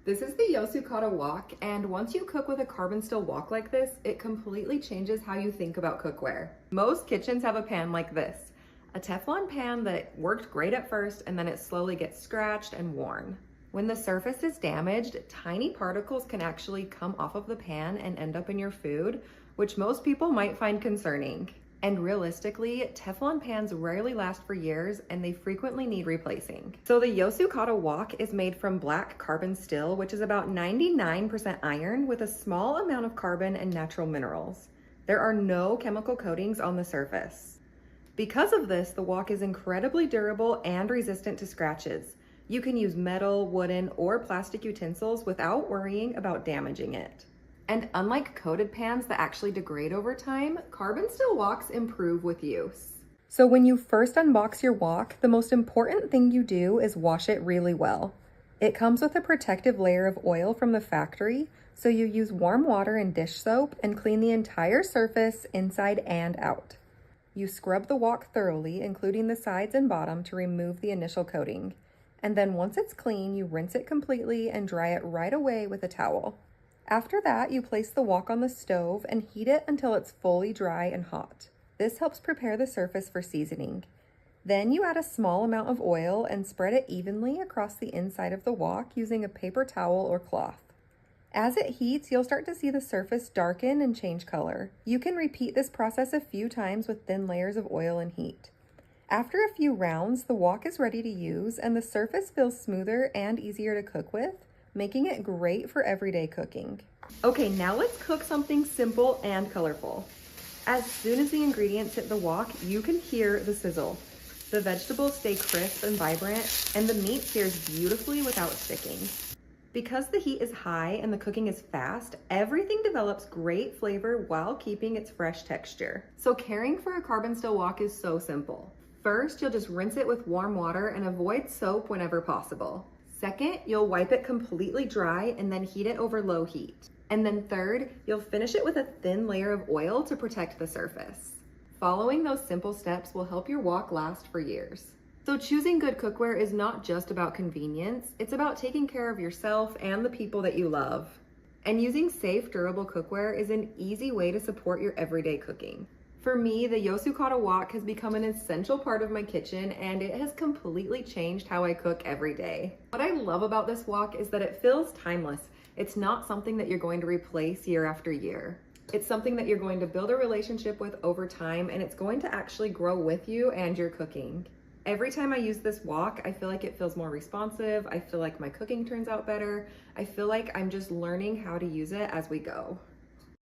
This is the Yosukata wok, and once you cook with a carbon steel wok like this, it completely changes how you think about cookware. Most kitchens have a pan like this, a Teflon pan that worked great at first and then it slowly gets scratched and worn. When the surface is damaged, tiny particles can actually come off of the pan and end up in your food, which most people might find concerning. And realistically, Teflon pans rarely last for years and they frequently need replacing. So the Yosukata wok is made from black carbon steel, which is about 99% iron with a small amount of carbon and natural minerals. There are no chemical coatings on the surface. Because of this, the wok is incredibly durable and resistant to scratches. You can use metal, wooden, or plastic utensils without worrying about damaging it. And unlike coated pans that actually degrade over time, carbon steel woks improve with use. So when you first unbox your wok, the most important thing you do is wash it really well. It comes with a protective layer of oil from the factory, so you use warm water and dish soap and clean the entire surface inside and out. You scrub the wok thoroughly, including the sides and bottom, to remove the initial coating. And then once it's clean, you rinse it completely and dry it right away with a towel. After that, you place the wok on the stove and heat it until it's fully dry and hot. This helps prepare the surface for seasoning. Then you add a small amount of oil and spread it evenly across the inside of the wok using a paper towel or cloth. As it heats, you'll start to see the surface darken and change color. You can repeat this process a few times with thin layers of oil and heat. After a few rounds, the wok is ready to use and the surface feels smoother and easier to cook with, making it great for everyday cooking. Okay, now let's cook something simple and colorful. As soon as the ingredients hit the wok, you can hear the sizzle. The vegetables stay crisp and vibrant, and the meat sears beautifully without sticking. Because the heat is high and the cooking is fast, everything develops great flavor while keeping its fresh texture. So caring for a carbon steel wok is so simple. First, you'll just rinse it with warm water and avoid soap whenever possible. Second, you'll wipe it completely dry and then heat it over low heat. And then third, you'll finish it with a thin layer of oil to protect the surface. Following those simple steps will help your wok last for years. So choosing good cookware is not just about convenience, it's about taking care of yourself and the people that you love. And using safe, durable cookware is an easy way to support your everyday cooking. For me, the Yosukata wok has become an essential part of my kitchen and it has completely changed how I cook every day. What I love about this wok is that it feels timeless. It's not something that you're going to replace year after year. It's something that you're going to build a relationship with over time and it's going to actually grow with you and your cooking. Every time I use this wok, I feel like it feels more responsive. I feel like my cooking turns out better. I feel like I'm just learning how to use it as we go.